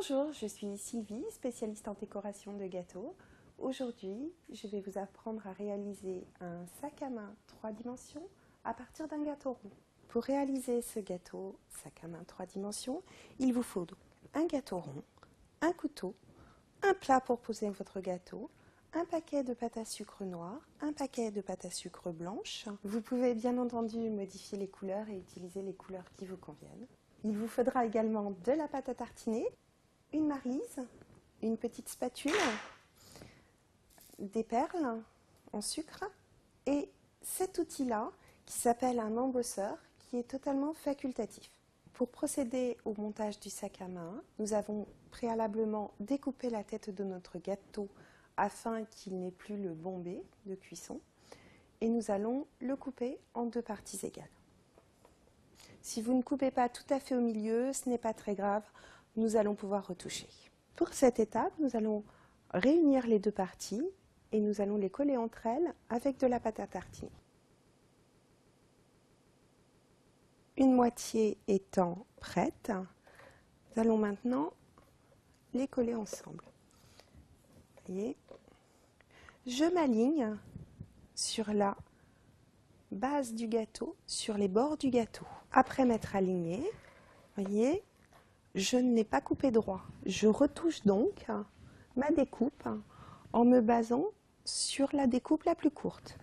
Bonjour, je suis Sylvie, spécialiste en décoration de gâteaux. Aujourd'hui, je vais vous apprendre à réaliser un sac à main 3 dimensions à partir d'un gâteau rond. Pour réaliser ce gâteau sac à main 3 dimensions, il vous faut donc un gâteau rond, un couteau, un plat pour poser votre gâteau, un paquet de pâte à sucre noire, un paquet de pâte à sucre blanche. Vous pouvez bien entendu modifier les couleurs et utiliser les couleurs qui vous conviennent. Il vous faudra également de la pâte à tartiner, une maryse, une petite spatule, des perles en sucre et cet outil-là qui s'appelle un embosseur qui est totalement facultatif. Pour procéder au montage du sac à main, nous avons préalablement découpé la tête de notre gâteau afin qu'il n'ait plus le bombé de cuisson et nous allons le couper en 2 parties égales. Si vous ne coupez pas tout à fait au milieu, ce n'est pas très grave, nous allons pouvoir retoucher. Pour cette étape, nous allons réunir les 2 parties et nous allons les coller entre elles avec de la pâte à tartiner. Une moitié étant prête, nous allons maintenant les coller ensemble. Vous voyez, je m'aligne sur la base du gâteau, sur les bords du gâteau. Après m'être alignée, voyez, je n'ai pas coupé droit. Je retouche donc ma découpe en me basant sur la découpe la plus courte.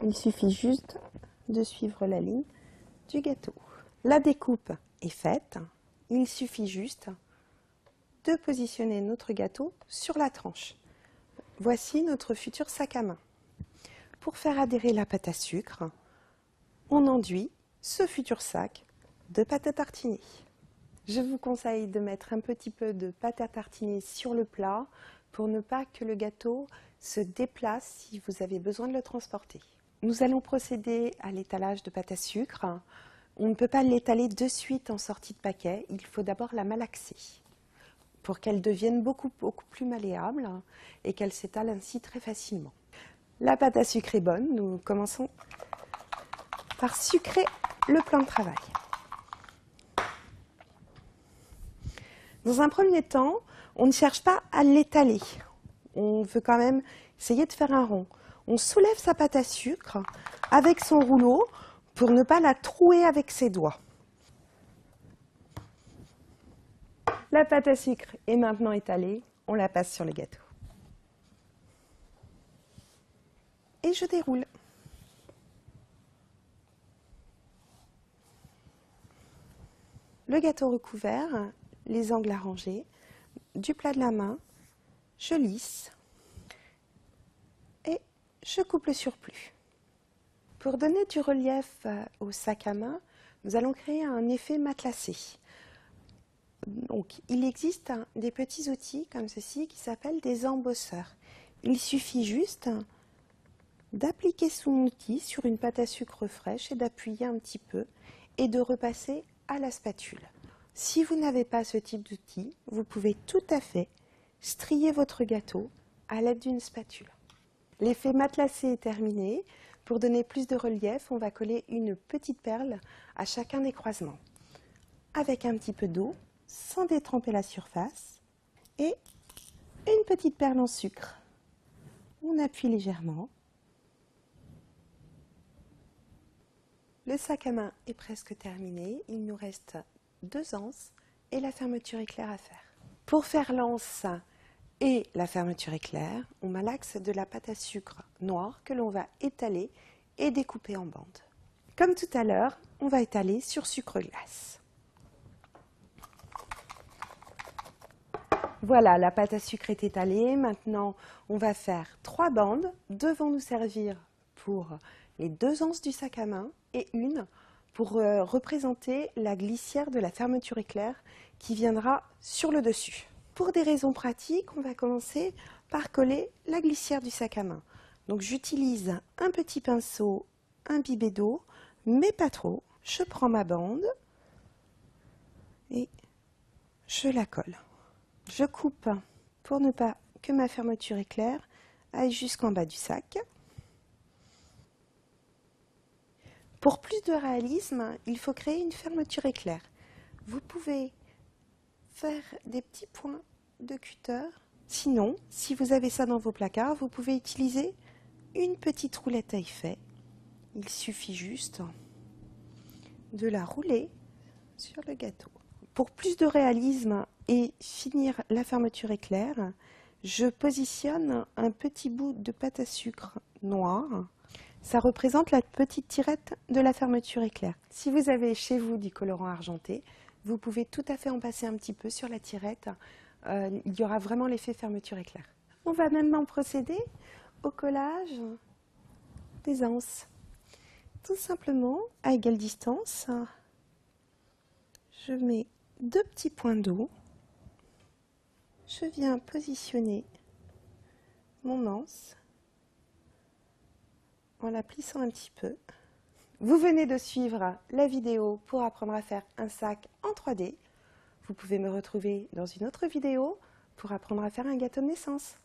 Il suffit juste de suivre la ligne du gâteau. La découpe est faite. Il suffit juste de positionner notre gâteau sur la tranche. Voici notre futur sac à main. Pour faire adhérer la pâte à sucre, on enduit ce futur sac de pâte à tartiner. Je vous conseille de mettre un petit peu de pâte à tartiner sur le plat pour ne pas que le gâteau se déplace si vous avez besoin de le transporter. Nous allons procéder à l'étalage de pâte à sucre. On ne peut pas l'étaler de suite en sortie de paquet, il faut d'abord la malaxer pour qu'elle devienne beaucoup plus malléable et qu'elle s'étale ainsi très facilement. La pâte à sucre est bonne, nous commençons par sucrer le plan de travail. Dans un premier temps, on ne cherche pas à l'étaler. On veut quand même essayer de faire un rond. On soulève sa pâte à sucre avec son rouleau pour ne pas la trouer avec ses doigts. La pâte à sucre est maintenant étalée, on la passe sur le gâteau. Et je déroule. Le gâteau recouvert, les angles arrangés, du plat de la main, je lisse et je coupe le surplus. Pour donner du relief au sac à main, nous allons créer un effet matelassé. Donc, il existe des petits outils comme ceci qui s'appellent des embosseurs. Il suffit juste d'appliquer son outil sur une pâte à sucre fraîche et d'appuyer un petit peu et de repasser à la spatule. Si vous n'avez pas ce type d'outil, vous pouvez tout à fait strier votre gâteau à l'aide d'une spatule. L'effet matelassé est terminé. Pour donner plus de relief, on va coller une petite perle à chacun des croisements. Avec un petit peu d'eau, sans détremper la surface, et une petite perle en sucre. On appuie légèrement. Le sac à main est presque terminé. Il nous reste 2 anses et la fermeture éclair à faire. Pour faire l'anse et la fermeture éclair, on malaxe de la pâte à sucre noire que l'on va étaler et découper en bandes. Comme tout à l'heure, on va étaler sur sucre glace. Voilà, la pâte à sucre est étalée. Maintenant, on va faire 3 bandes. 2 vont nous servir pour les 2 anses du sac à main et une pour représenter la glissière de la fermeture éclair qui viendra sur le dessus. Pour des raisons pratiques, on va commencer par coller la glissière du sac à main. Donc j'utilise un petit pinceau imbibé d'eau, mais pas trop. Je prends ma bande et je la colle. Je coupe pour ne pas que ma fermeture éclair aille jusqu'en bas du sac. Pour plus de réalisme, il faut créer une fermeture éclair. Vous pouvez faire des petits points de cutter. Sinon, si vous avez ça dans vos placards, vous pouvez utiliser une petite roulette à effet. Il suffit juste de la rouler sur le gâteau. Pour plus de réalisme et finir la fermeture éclair, je positionne un petit bout de pâte à sucre noire. Ça représente la petite tirette de la fermeture éclair. Si vous avez chez vous du colorant argenté, vous pouvez tout à fait en passer un petit peu sur la tirette. Il y aura vraiment l'effet fermeture éclair. On va maintenant procéder au collage des anses. Tout simplement, à égale distance, je mets 2 petits points d'eau. Je viens positionner mon anse en la plissant un petit peu. Vous venez de suivre la vidéo pour apprendre à faire un sac en 3D. Vous pouvez me retrouver dans une autre vidéo pour apprendre à faire un gâteau de naissance.